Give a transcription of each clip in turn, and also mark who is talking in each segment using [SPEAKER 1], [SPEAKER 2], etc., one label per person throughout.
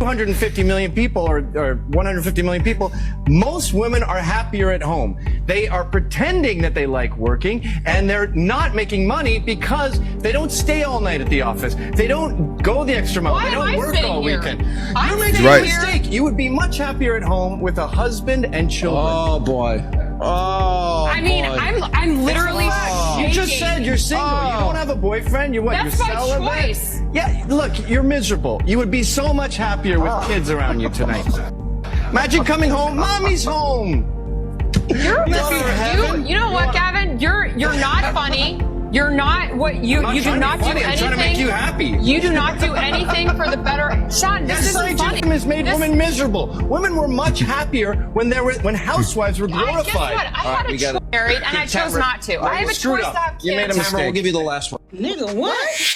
[SPEAKER 1] 250 million people or 150 million people, most women are happier at home. They are pretending that they like working, and they're not making money because they don't stay all night at the office. They don't go the extra mile. They don't work all weekend. You're making a mistake. You would be much happier at home with a husband and children.
[SPEAKER 2] Oh boy. Oh,
[SPEAKER 3] I mean, I'm literally
[SPEAKER 1] You just said you're single. You don't have a boyfriend. You're what?
[SPEAKER 3] That's
[SPEAKER 1] you're
[SPEAKER 3] my
[SPEAKER 1] celibate?
[SPEAKER 3] choice.
[SPEAKER 1] Yeah, look, you're miserable. You would be so much happier with kids around you tonight. Imagine coming home, mommy's home.
[SPEAKER 3] You know what, Gavin? You're not funny. You're not what you do not do anything.
[SPEAKER 1] I'm trying to make you happy.
[SPEAKER 3] You do not do anything for the better. Sean, this isn't funny.
[SPEAKER 1] Has made women miserable. Women were much happier when housewives were glorified.
[SPEAKER 3] Guess what? I had a choice married and I chose not to. I have a choice to have kids.
[SPEAKER 1] You made a mistake.
[SPEAKER 2] We'll give you the last one.
[SPEAKER 4] Nigga, what?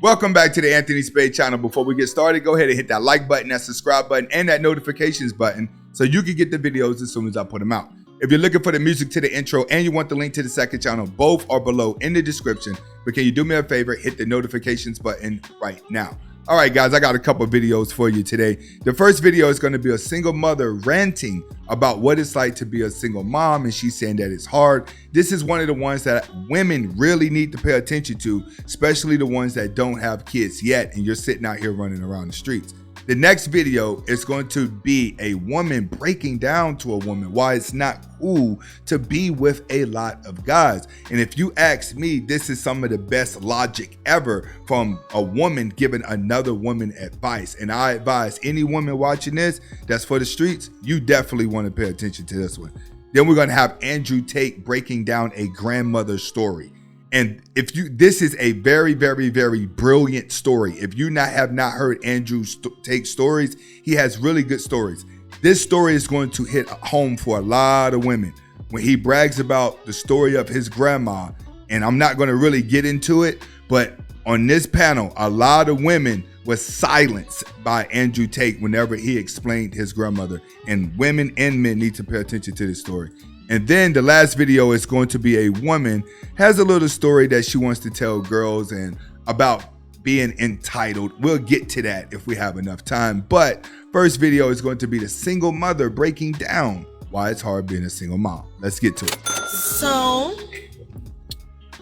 [SPEAKER 5] Welcome back to the Anthony Spade channel. Before we get started, go ahead and hit that like button, that subscribe button, and that notifications button so you can get the videos as soon as I put them out. If you're looking for the music to the intro and you want the link to the second channel, both are below in the description. But can you do me a favor? Hit the notifications button right now. All right, guys, I got a couple videos for you today. The first video is going to be a single mother ranting about what it's like to be a single mom, and she's saying that it's hard. This is one of the ones that women really need to pay attention to, especially the ones that don't have kids yet, and you're sitting out here running around the streets. The next video is going to be a woman breaking down to a woman why it's not cool to be with a lot of guys. And if you ask me, this is some of the best logic ever from a woman giving another woman advice. And I advise any woman watching this that's for the streets, you definitely want to pay attention to this one. Then we're going to have Andrew Tate breaking down a grandmother story. And this is a very, very, very brilliant story. If you have not heard Andrew Tate stories, he has really good stories. This story is going to hit home for a lot of women when he brags about the story of his grandma. And I'm not going to really get into it, but on this panel, a lot of women was silenced by Andrew Tate whenever he explained his grandmother. And women and men need to pay attention to this story. And then the last video is going to be a woman has a little story that she wants to tell girls and about being entitled. We'll get to that if we have enough time. But first video is going to be the single mother breaking down why it's hard being a single mom. Let's get to it.
[SPEAKER 4] So,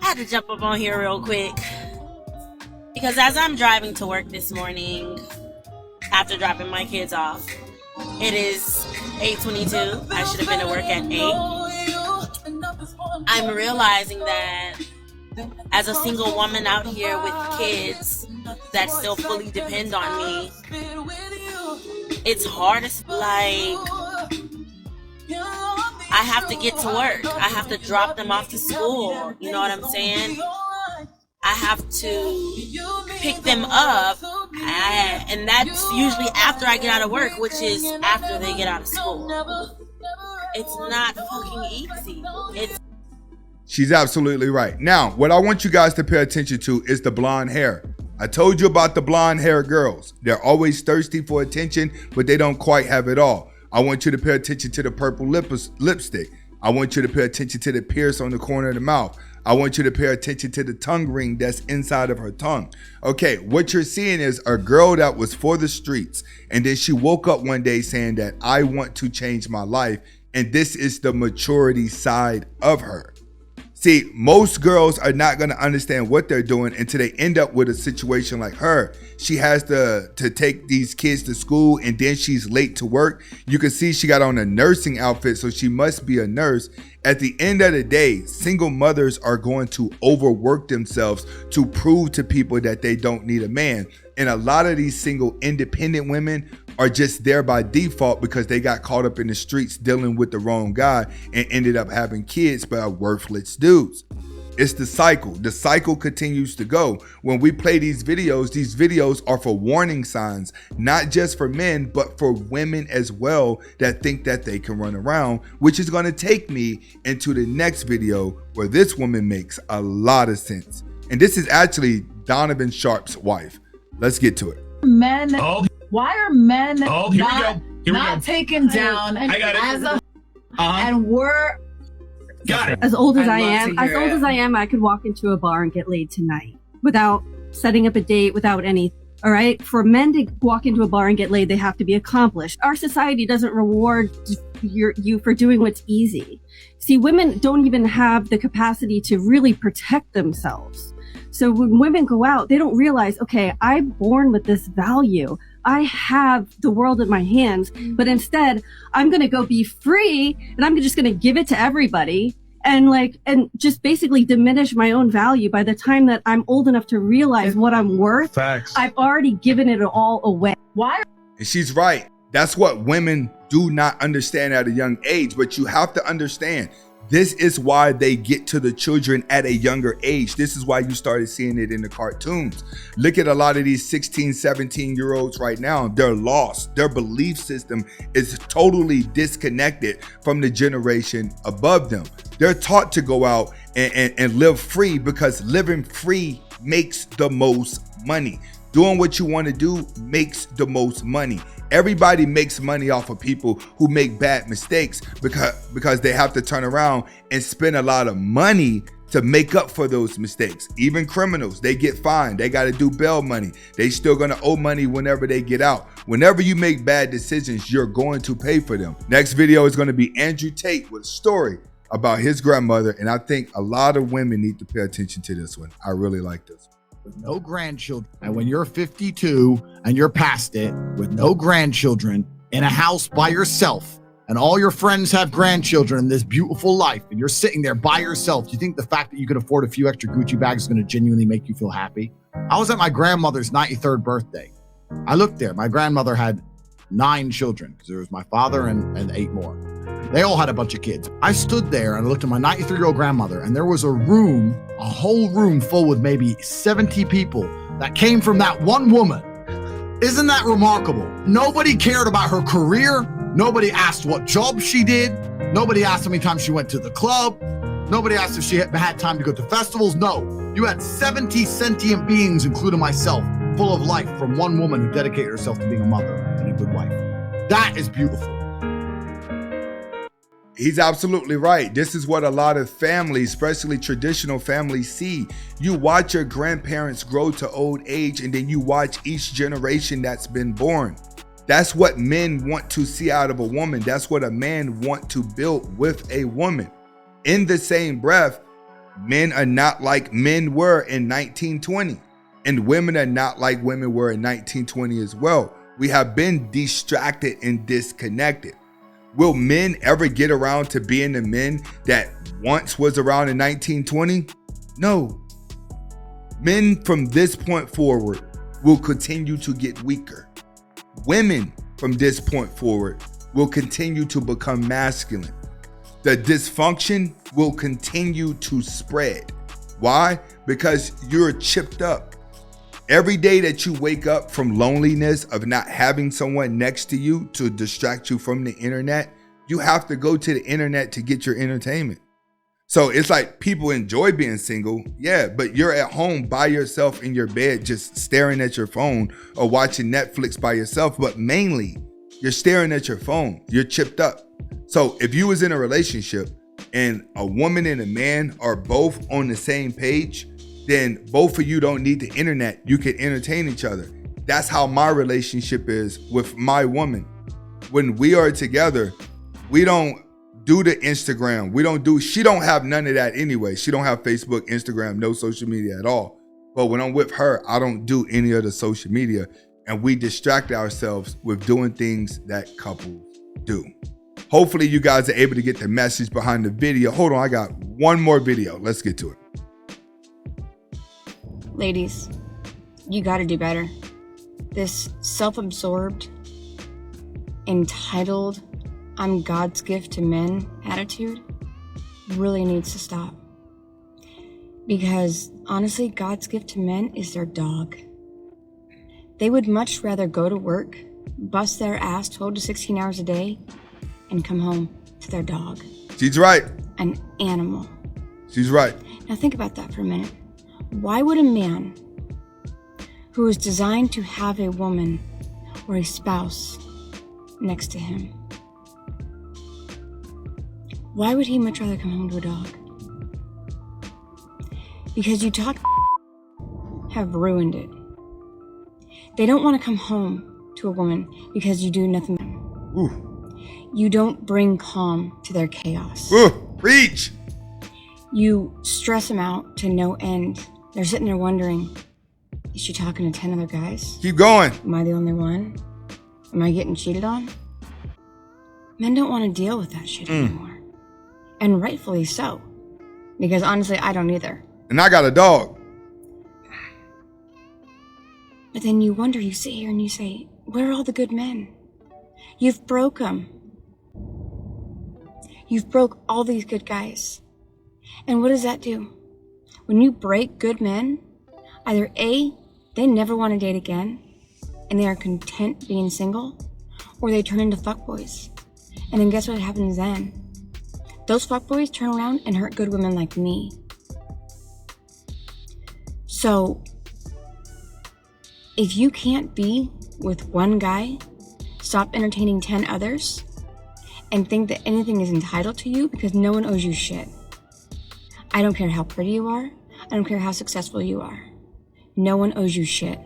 [SPEAKER 4] I had to jump up on here real quick because as I'm driving to work this morning, after dropping my kids off, it is 8:22. I should have been at work at 8. I'm realizing that as a single woman out here with kids that still fully depend on me, it's hard. I have to get to work. I have to drop them off to school. You know what I'm saying? I have to pick them up, and that's usually after I get out of work, which is after they get out of school. It's not fucking easy.
[SPEAKER 5] She's absolutely right. Now, what I want you guys to pay attention to is the blonde hair. I told you about the blonde hair girls. They're always thirsty for attention, but they don't quite have it all. I want you to pay attention to the purple lipstick. I want you to pay attention to the pierce on the corner of the mouth. I want you to pay attention to the tongue ring that's inside of her tongue. Okay, what you're seeing is a girl that was for the streets, and then she woke up one day saying that I want to change my life, and this is the maturity side of her. See, most girls are not going to understand what they're doing until they end up with a situation like her. She has to take these kids to school, and then she's late to work. You can see she got on a nursing outfit, so she must be a nurse. At the end of the day, single mothers are going to overwork themselves to prove to people that they don't need a man. And a lot of these single independent women are just there by default because they got caught up in the streets dealing with the wrong guy and ended up having kids by worthless dudes. It's the cycle. The cycle continues to go. When we play these videos are for warning signs, not just for men, but for women as well that think that they can run around, which is going to take me into the next video where this woman makes a lot of sense. And this is actually Donovan Sharp's wife. Let's get to it.
[SPEAKER 6] Men, why are men not taken down as a and we're
[SPEAKER 7] got it.
[SPEAKER 6] as old as I am, I could walk into a bar and get laid tonight without
[SPEAKER 7] setting up a date without any. All right. For men to walk into a bar and get laid, they have to be accomplished. Our society doesn't reward you for doing what's easy. See, women don't even have the capacity to really protect themselves. So when women go out, they don't realize, okay, I'm born with this value. I have the world in my hands, but instead I'm going to go be free and I'm just going to give it to everybody. And just basically diminish my own value. By the time that I'm old enough to realize what I'm worth,
[SPEAKER 2] Facts.
[SPEAKER 7] I've already given it all away. Why?
[SPEAKER 5] And she's right. That's what women do not understand at a young age. But you have to understand, this is why they get to the children at a younger age. This is why you started seeing it in the cartoons. Look at a lot of these 16, 17-year-olds right now. They're lost. Their belief system is totally disconnected from the generation above them. They're taught to go out and live free because living free makes the most money. Doing what you want to do makes the most money. Everybody makes money off of people who make bad mistakes because they have to turn around and spend a lot of money to make up for those mistakes. Even criminals, they get fined. They got to do bail money. They still going to owe money whenever they get out. Whenever you make bad decisions, you're going to pay for them. Next video is going to be Andrew Tate with a story about his grandmother. And I think a lot of women need to pay attention to this one. I really like this.
[SPEAKER 8] With no grandchildren, and when you're 52 and you're past it, with no grandchildren, in a house by yourself, and all your friends have grandchildren in this beautiful life, and you're sitting there by yourself, do you think the fact that you could afford a few extra Gucci bags is going to genuinely make you feel happy? I was at my grandmother's 93rd birthday. I looked there. My grandmother had 9 children, because there was my father and 8 more. They all had a bunch of kids. I stood there and I looked at my 93-year-old grandmother, and there was a whole room full with maybe 70 people that came from that one woman. Isn't that remarkable? Nobody cared about her career. Nobody asked what job she did. Nobody asked how many times she went to the club. Nobody asked if she had time to go to festivals. No, you had 70 sentient beings, including myself, full of life from one woman who dedicated herself to being a mother and a good wife. That is beautiful.
[SPEAKER 5] He's absolutely right. This is what a lot of families, especially traditional families, see. You watch your grandparents grow to old age, and then you watch each generation that's been born. That's what men want to see out of a woman. That's what a man want to build with a woman. In the same breath, men are not like men were in 1920, and women are not like women were in 1920 as well. We have been distracted and disconnected. Will men ever get around to being the men that once was around in 1920? No. Men from this point forward will continue to get weaker. Women from this point forward will continue to become masculine. The dysfunction will continue to spread. Why? Because you're chipped up. Every day that you wake up from loneliness of not having someone next to you to distract you from the internet, you have to go to the internet to get your entertainment. So it's like people enjoy being single, yeah, but you're at home by yourself in your bed just staring at your phone or watching Netflix by yourself, but mainly you're staring at your phone. You're chipped up. So if you was in a relationship and a woman and a man are both on the same page, then both of you don't need the internet. You can entertain each other. That's how my relationship is with my woman. When we are together, we don't do the Instagram. She don't have none of that anyway. She don't have Facebook, Instagram, no social media at all. But when I'm with her, I don't do any of the social media, and we distract ourselves with doing things that couples do. Hopefully you guys are able to get the message behind the video. Hold on, I got one more video. Let's get to it.
[SPEAKER 9] Ladies, you gotta do better. This self-absorbed, entitled, I'm God's gift to men attitude really needs to stop. Because honestly, God's gift to men is their dog. They would much rather go to work, bust their ass 12 to 16 hours a day, and come home to their dog.
[SPEAKER 5] She's right.
[SPEAKER 9] An animal.
[SPEAKER 5] She's right.
[SPEAKER 9] Now think about that for a minute. Why would a man who is designed to have a woman or a spouse next to him, why would he much rather come home to a dog? Because you talk have ruined it. They don't want to come home to a woman because you do nothing.
[SPEAKER 5] Ooh.
[SPEAKER 9] You don't bring calm to their chaos.
[SPEAKER 5] Ooh, preach.
[SPEAKER 9] You stress them out to no end. They're sitting there wondering, is she talking to 10 other guys?
[SPEAKER 5] Keep going.
[SPEAKER 9] Am I the only one? Am I getting cheated on? Men don't want to deal with that shit anymore. And rightfully so. Because honestly, I don't either.
[SPEAKER 5] And I got a dog.
[SPEAKER 9] But then you wonder, you sit here and you say, where are all the good men? You've broke them. You've broke all these good guys. And what does that do? When you break good men, either A, they never want to date again, and they are content being single, or they turn into fuckboys. And then guess what happens then? Those fuckboys turn around and hurt good women like me. So, if you can't be with one guy, stop entertaining 10 others, and think that anything is entitled to you because no one owes you shit. I don't care how pretty you are. I don't care how successful you are. No one owes you shit.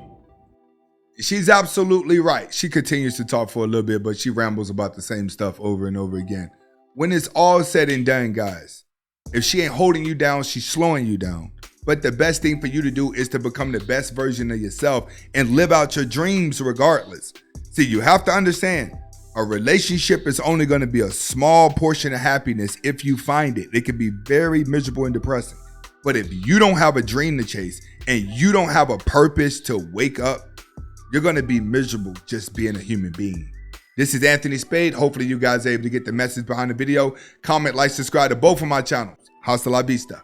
[SPEAKER 5] She's absolutely right. She continues to talk for a little bit, but she rambles about the same stuff over and over again. When it's all said and done, guys, if she ain't holding you down, she's slowing you down. But the best thing for you to do is to become the best version of yourself and live out your dreams regardless. See, you have to understand, a relationship is only going to be a small portion of happiness if you find it. It can be very miserable and depressing. But if you don't have a dream to chase and you don't have a purpose to wake up, you're going to be miserable just being a human being. This is Anthony Spade. Hopefully you guys are able to get the message behind the video. Comment, like, subscribe to both of my channels. Hasta la vista.